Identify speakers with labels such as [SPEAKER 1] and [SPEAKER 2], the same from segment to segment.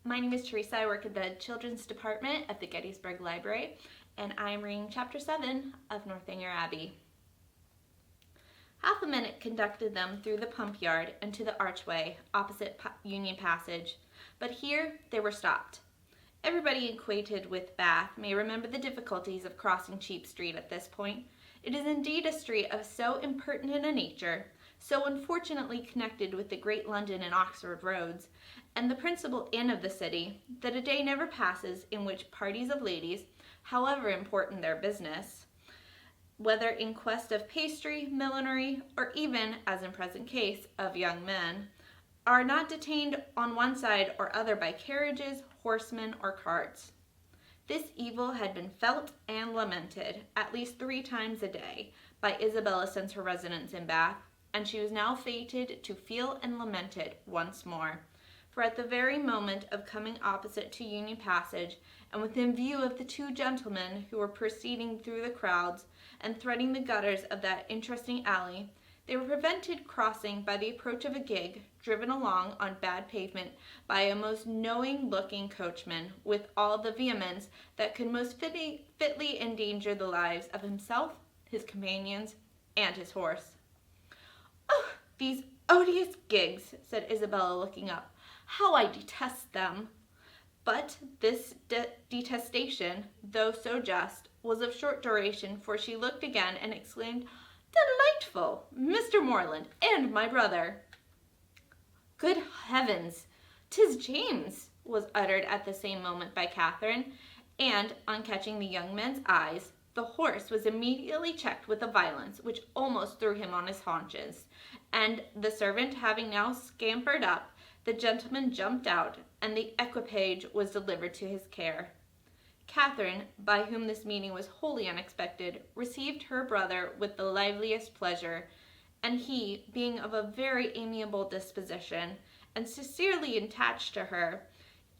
[SPEAKER 1] My name is Teresa. I work at the Children's Department at the Gettysburg Library, and I am reading Chapter 7 of Northanger Abbey. Half a minute conducted them through the pump yard and to the archway opposite Union Passage, but here they were stopped. Everybody acquainted with Bath may remember the difficulties of crossing Cheap Street at this point. It is indeed a street of so impertinent a nature, so unfortunately connected with the great London and Oxford roads, and the principal inn of the city, that a day never passes in which parties of ladies, however important their business, whether in quest of pastry, millinery, or even, as in present case, of young men, are not detained on one side or other by carriages, horsemen, or carts. This evil had been felt and lamented at least 3 times a day by Isabella since her residence in Bath, and she was now fated to feel and lament it once more. For at the very moment of coming opposite to Union Passage, and within view of the 2 gentlemen who were proceeding through the crowds and threading the gutters of that interesting alley, they were prevented crossing by the approach of a gig, driven along on bad pavement by a most knowing-looking coachman, with all the vehemence that could most fitly endanger the lives of himself, his companions, and his horse. "Oh, these odious gigs," said Isabella, looking up. "How I detest them!" But this detestation, though so just, was of short duration, for she looked again and exclaimed, "Delightful! Mr. Morland and my brother!" "Good heavens! 'Tis James!" was uttered at the same moment by Catherine, and, on catching the young man's eyes, the horse was immediately checked with a violence which almost threw him on his haunches, and the servant having now scampered up, the gentleman jumped out, and the equipage was delivered to his care. Catherine, by whom this meeting was wholly unexpected, received her brother with the liveliest pleasure, and he, being of a very amiable disposition, and sincerely attached to her,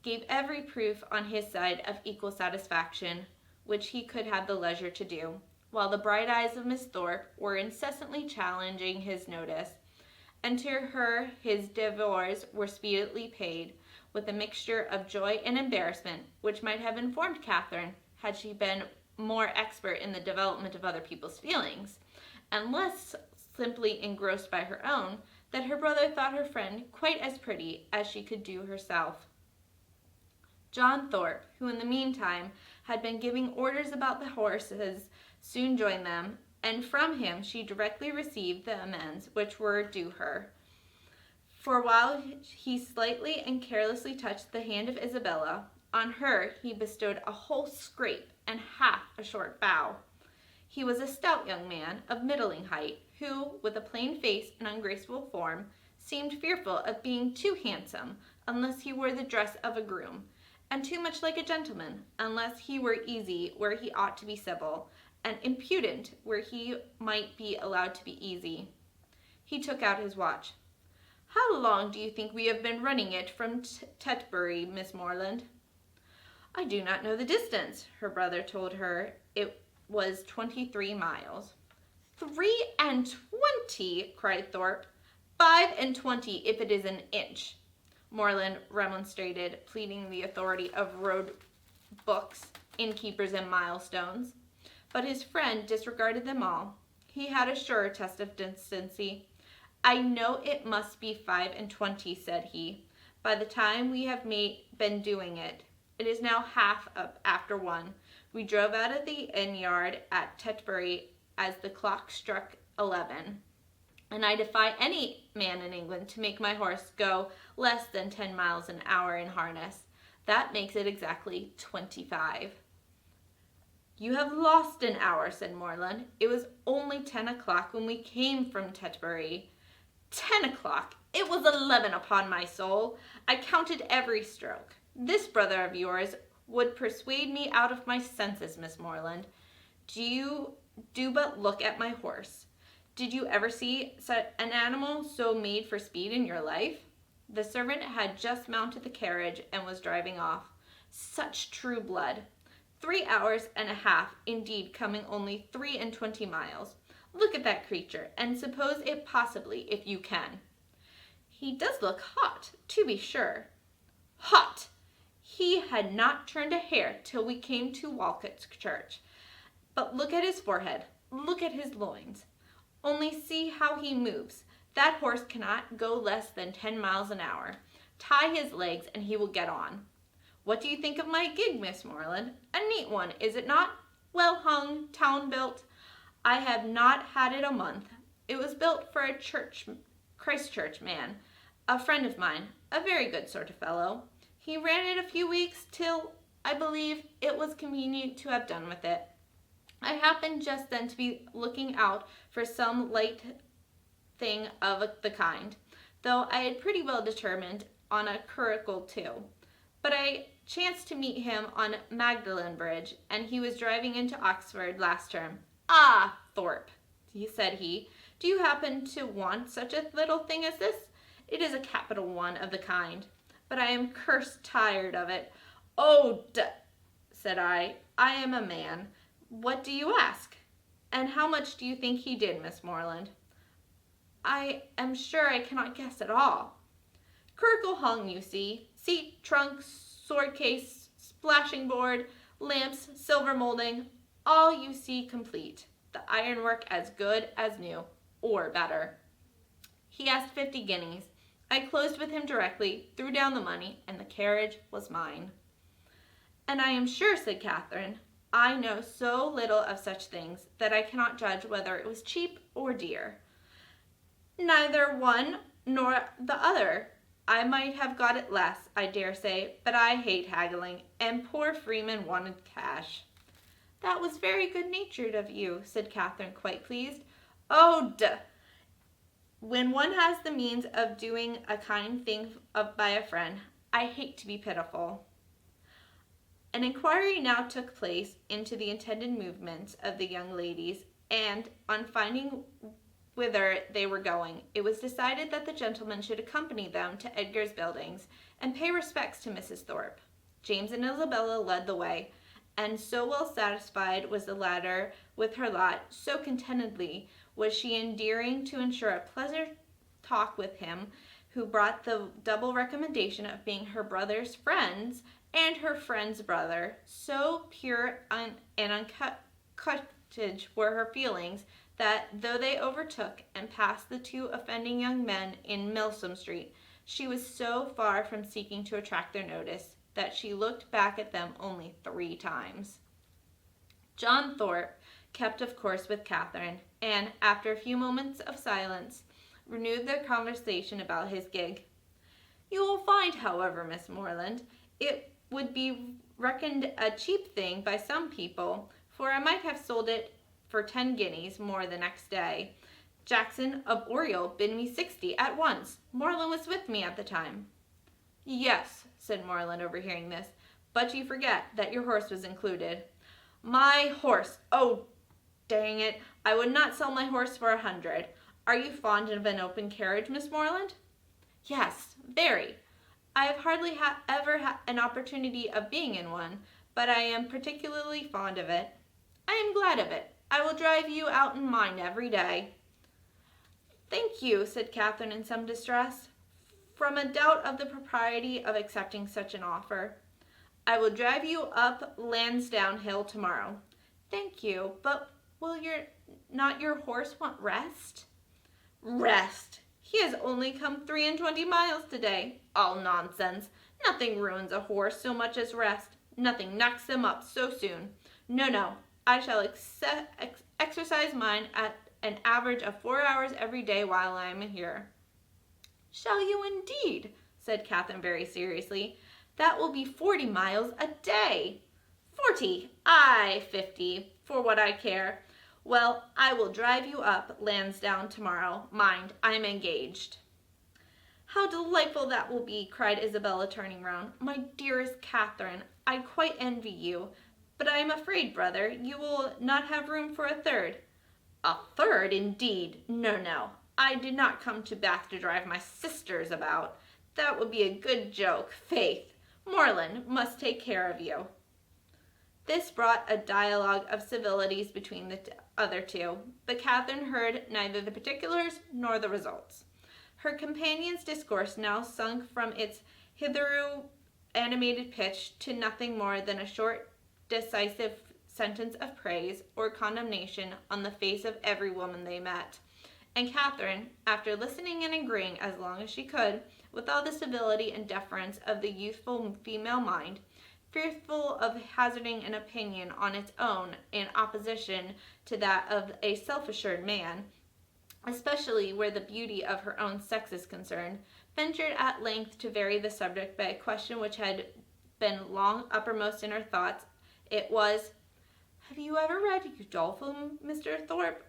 [SPEAKER 1] gave every proof on his side of equal satisfaction, which he could have the leisure to do, while the bright eyes of Miss Thorpe were incessantly challenging his notice, and to her his devoirs were speedily paid, with a mixture of joy and embarrassment, which might have informed Catherine, had she been more expert in the development of other people's feelings, and less simply engrossed by her own, that her brother thought her friend quite as pretty as she could do herself. John Thorpe, who in the meantime had been giving orders about the horses, soon joined them, and from him she directly received the amends which were due her. For while he slightly and carelessly touched the hand of Isabella, on her he bestowed a whole scrape and half a short bow. He was a stout young man of middling height, who, with a plain face and ungraceful form, seemed fearful of being too handsome unless he wore the dress of a groom, and too much like a gentleman unless he were easy where he ought to be civil, and impudent where he might be allowed to be easy. He took out his watch. "How long do you think we have been running it from Tetbury, Miss Morland?" "I do not know the distance," her brother told her. It was 23 miles. 23, cried Thorpe. 25 if it is an inch, Morland remonstrated, pleading the authority of road books, innkeepers, and milestones. But his friend disregarded them all. He had a surer test of decency. "I know it must be 25, said he. "By the time we have been doing it. It is now half up after 1. We drove out of the inn yard at Tetbury as the clock struck 11, and I defy any man in England to make my horse go less than 10 miles an hour in harness. That makes it exactly 25. "You have lost an hour," said Morland. "It was only 10 o'clock when we came from Tetbury." 10 o'clock! It was 11, upon my soul. I counted every stroke. This brother of yours would persuade me out of my senses, Miss Morland. Do but look at my horse. Did you ever see an animal so made for speed in your life?" The servant had just mounted the carriage and was driving off. Such true blood. 3 hours and a half, indeed, coming only 23 miles. Look at that creature, and suppose it possibly, if you can. "He does look hot, to be sure." "Hot! He had not turned a hair till we came to Walcott Church. But look at his forehead, look at his loins. Only see how he moves. That horse cannot go less than 10 miles an hour. Tie his legs and he will get on. What do you think of my gig, Miss Moreland? A neat one, is it not? Well hung, town built. I have not had it a month. It was built for a Christchurch man, a friend of mine, a very good sort of fellow. He ran it a few weeks till, I believe, it was convenient to have done with it. I happened just then to be looking out for some light thing of the kind, though I had pretty well determined on a curricle too. But I chanced to meet him on Magdalen Bridge, and he was driving into Oxford last term. Ah, Thorpe, said he, do you happen to want such a little thing as this? It is a capital one of the kind, but I am cursed tired of it. Oh, said I am a man. What do you ask? And how much do you think he did, Miss Moreland? I am sure I cannot guess at all. Curricle hung, you see. Seat, trunk, sword case, splashing board, lamps, silver molding, all you see complete. The ironwork as good as new, or better. He asked 50 guineas. I closed with him directly, threw down the money, and the carriage was mine. And I am sure, said Catherine, I know so little of such things that I cannot judge whether it was cheap or dear. Neither one nor the other. I might have got it less, I dare say, but I hate haggling, and poor Freeman wanted cash. That was very good-natured of you, said Catherine, quite pleased. Oh, when one has the means of doing a kind thing by a friend, I hate to be pitiful. An inquiry now took place into the intended movements of the young ladies, and on finding whither they were going, it was decided that the gentlemen should accompany them to Edgar's Buildings and pay respects to Mrs. Thorpe. James and Isabella led the way, and so well satisfied was the latter with her lot, so contentedly was she endearing to ensure a pleasant talk with him who brought the double recommendation of being her brother's friends and her friend's brother. So pure and uncutted were her feelings that, though they overtook and passed the two offending young men in Milsom Street, she was so far from seeking to attract their notice that she looked back at them only 3 times. John Thorpe kept of course with Catherine, and after a few moments of silence, renewed their conversation about his gig. You will find, however, Miss Moreland, it would be reckoned a cheap thing by some people, for I might have sold it for 10 guineas more the next day. Jackson of Oriel bid me 60 at once. Moreland was with me at the time. Yes, said Moreland, overhearing this, but you forget that your horse was included. My horse! Oh, dang it, I would not sell my horse for 100. Are you fond of an open carriage, Miss Moreland? Yes, very. I have hardly ever had an opportunity of being in one, but I am particularly fond of it. I am glad of it. I will drive you out in mine every day. Thank you, said Catherine in some distress, from a doubt of the propriety of accepting such an offer. I will drive you up Lansdowne Hill tomorrow. Thank you, but will not your horse want rest? Rest? He has only come 23 miles today. All nonsense. Nothing ruins a horse so much as rest. Nothing knocks him up so soon. No, I shall exercise mine at an average of 4 hours every day while I am here. Shall you indeed? Said Catherine very seriously. That will be 40 miles a day. 40, aye, 50, for what I care. Well, I will drive you up Lansdowne tomorrow. Mind, I am engaged. How delightful that will be, cried Isabella, turning round. My dearest Catherine, I quite envy you. But I am afraid, brother, you will not have room for a third. A third, indeed. No. I did not come to Bath to drive my sisters about. That would be a good joke, faith. Moreland must take care of you. This brought a dialogue of civilities between the other two, but Catherine heard neither the particulars nor the results. Her companion's discourse now sunk from its hitherto animated pitch to nothing more than a short, decisive sentence of praise or condemnation on the face of every woman they met. And Catherine, after listening and agreeing as long as she could, with all the civility and deference of the youthful female mind, fearful of hazarding an opinion on its own in opposition to that of a self-assured man, especially where the beauty of her own sex is concerned, ventured at length to vary the subject by a question which had been long uppermost in her thoughts. It was, "Have you ever read Udolpho, Mr. Thorpe?"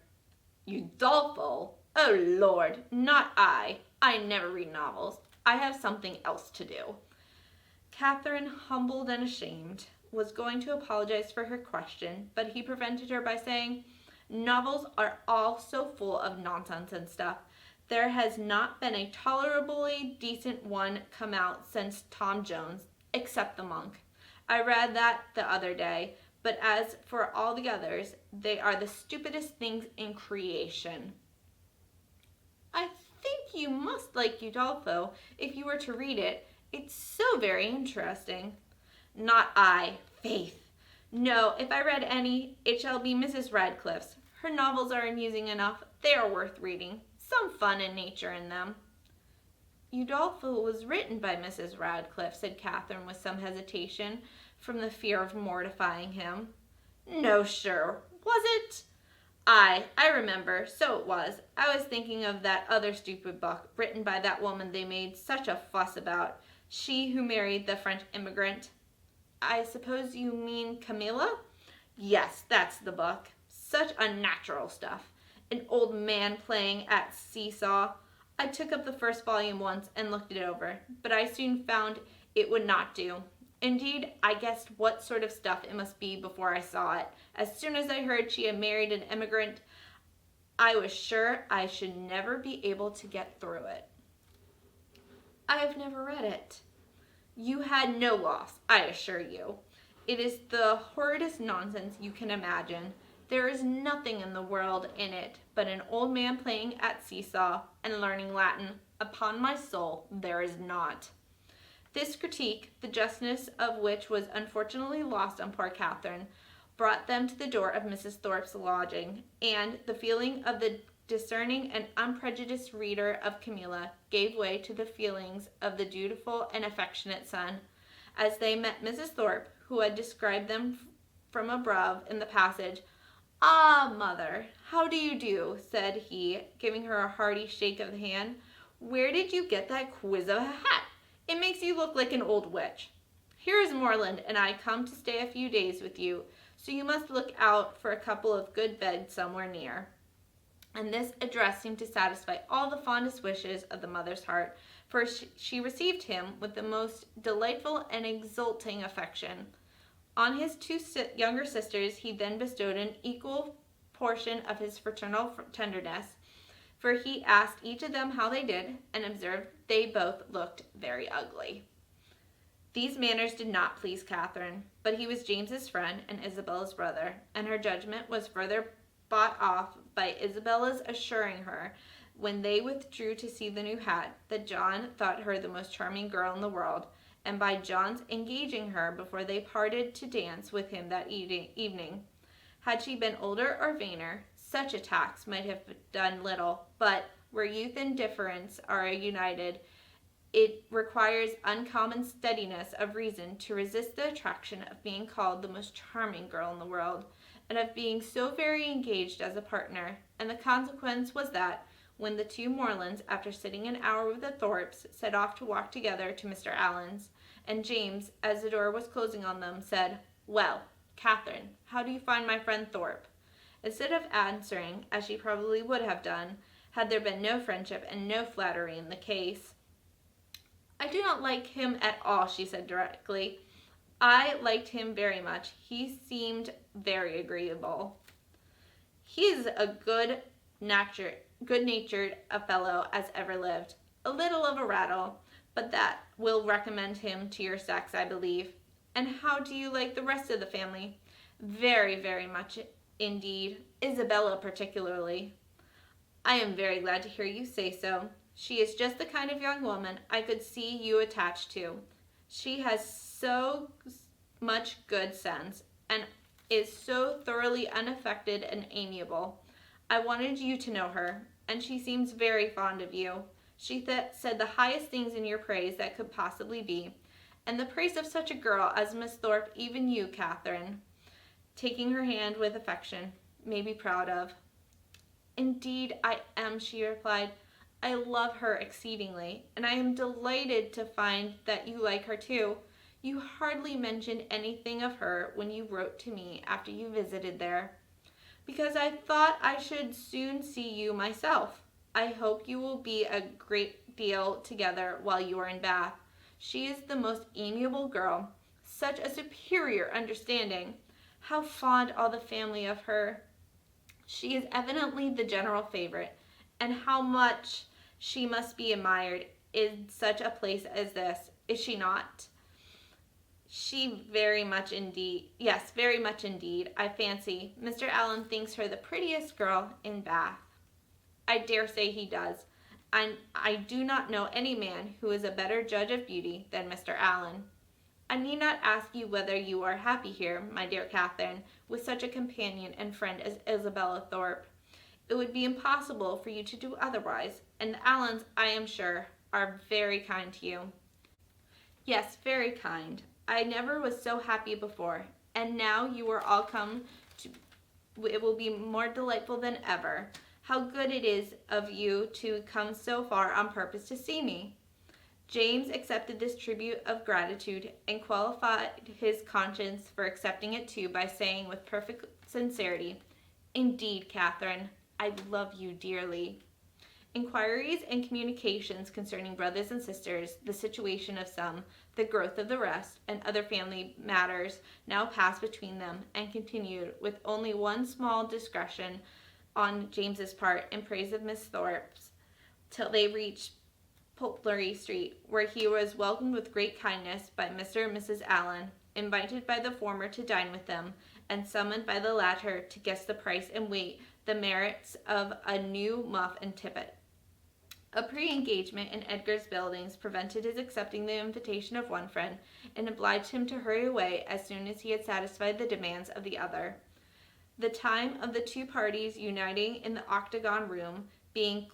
[SPEAKER 1] "Udolpho? Oh, Lord, not I. I never read novels. I have something else to do." Catherine, humbled and ashamed, was going to apologize for her question, but he prevented her by saying, "Novels are all so full of nonsense and stuff. There has not been a tolerably decent one come out since Tom Jones, except The Monk. I read that the other day, but as for all the others, they are the stupidest things in creation." "I think you must like Udolpho if you were to read it. It's so very interesting." "Not I, faith. No, if I read any, it shall be Mrs. Radcliffe's. Her novels are amusing enough. They are worth reading. Some fun and nature in them." "Udolpho was written by Mrs. Radcliffe," said Catherine with some hesitation, from the fear of mortifying him. "No, sure. Was it? Aye, I remember. So it was. I was thinking of that other stupid book, written by that woman they made such a fuss about. She who married the French immigrant." "I suppose you mean Camilla?" "Yes, that's the book. Such unnatural stuff. An old man playing at seesaw. I took up the first volume once and looked it over, but I soon found it would not do. Indeed, I guessed what sort of stuff it must be before I saw it. As soon as I heard she had married an immigrant, I was sure I should never be able to get through it." "I have never read it." "You had no loss, I assure you. It is the horridest nonsense you can imagine. There is nothing in the world in it but an old man playing at seesaw and learning Latin. Upon my soul, there is not." This critique, the justness of which was unfortunately lost on poor Catherine, brought them to the door of Mrs. Thorpe's lodging, and the feeling of the discerning and unprejudiced reader of Camilla gave way to the feelings of the dutiful and affectionate son. As they met Mrs. Thorpe, who had described them from above in the passage, "Ah, mother, how do you do?" said he, giving her a hearty shake of the hand. "Where did you get that quiz of a hat? It makes you look like an old witch. Here is Morland and I come to stay a few days with you, so you must look out for a couple of good beds somewhere near." And this address seemed to satisfy all the fondest wishes of the mother's heart, for she received him with the most delightful and exulting affection. On his two younger sisters he then bestowed an equal portion of his fraternal tenderness, for he asked each of them how they did, and observed they both looked very ugly. These manners did not please Catherine, but he was James's friend and Isabella's brother, and her judgment was further bought off by Isabella's assuring her, when they withdrew to see the new hat, that John thought her the most charming girl in the world, and by John's engaging her before they parted to dance with him that evening. Had she been older or vainer, such attacks might have done little, but where youth and difference are united, it requires uncommon steadiness of reason to resist the attraction of being called the most charming girl in the world, and of being so very engaged as a partner, and the consequence was that, when the two Morlands, after sitting an hour with the Thorpes, set off to walk together to Mr. Allen's, and James, as the door was closing on them, said, "Well, Catherine, how do you find my friend Thorpe?" Instead of answering, as she probably would have done, had there been no friendship and no flattery in the case, "I do not like him at all," she said directly. "I liked him very much. He seemed very agreeable. He is a good-natured a fellow as ever lived. A little of a rattle, but that will recommend him to your sex, I believe. And how do you like the rest of the family?" "Very, very much indeed. Isabella particularly." "I am very glad to hear you say so. She is just the kind of young woman I could see you attached to. She has so much good sense and is so thoroughly unaffected and amiable. I wanted you to know her, and she seems very fond of you. She said the highest things in your praise that could possibly be, and the praise of such a girl as Miss Thorpe even you, Catherine, taking her hand with affection, may be proud of. Indeed, I am, she replied. I love her exceedingly, and I am delighted to find that you like her too. You hardly mentioned anything of her when you wrote to me after you visited there, because I thought I should soon see you myself. I hope you will be a great deal together while you are in Bath. She is the most amiable girl, such a superior understanding. How fond all the family of her. She is evidently the general favorite, and how much she must be admired in such a place as this, is she not? She very much indeed. Yes, very much indeed. I fancy Mr. Allen thinks her the prettiest girl in Bath. I dare say he does, and I do not know any man who is a better judge of beauty than Mr. Allen. I need not ask you whether you are happy here, my dear Catherine, with such a companion and friend as Isabella Thorpe. It would be impossible for you to do otherwise, and the Allens, I am sure, are very kind to you. Yes, very kind. I never was so happy before, and now you are all come to, it will be more delightful than ever. How good it is of you to come so far on purpose to see me. James accepted this tribute of gratitude and qualified his conscience for accepting it too by saying with perfect sincerity, Indeed, Catherine, I love you dearly. Inquiries and communications concerning brothers and sisters, the situation of some, the growth of the rest, and other family matters now passed between them and continued with only one small discretion on James's part in praise of Miss Thorpe's till they reached Poultney Street, where he was welcomed with great kindness by Mr. and Mrs. Allen, invited by the former to dine with them, and summoned by the latter to guess the price and weight, the merits of a new muff and tippet. A pre-engagement in Edgar's buildings prevented his accepting the invitation of one friend, and obliged him to hurry away as soon as he had satisfied the demands of the other. The time of the two parties uniting in the octagon room being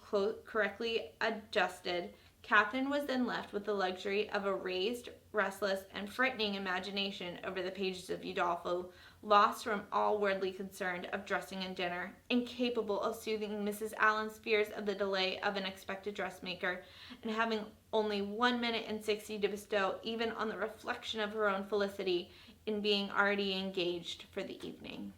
[SPEAKER 1] correctly adjusted, Catherine was then left with the luxury of a raised, restless, and frightening imagination over the pages of Udolpho, lost from all worldly concern of dressing and dinner, incapable of soothing Mrs. Allen's fears of the delay of an expected dressmaker, and having only 1 minute and 60 to bestow even on the reflection of her own felicity in being already engaged for the evening.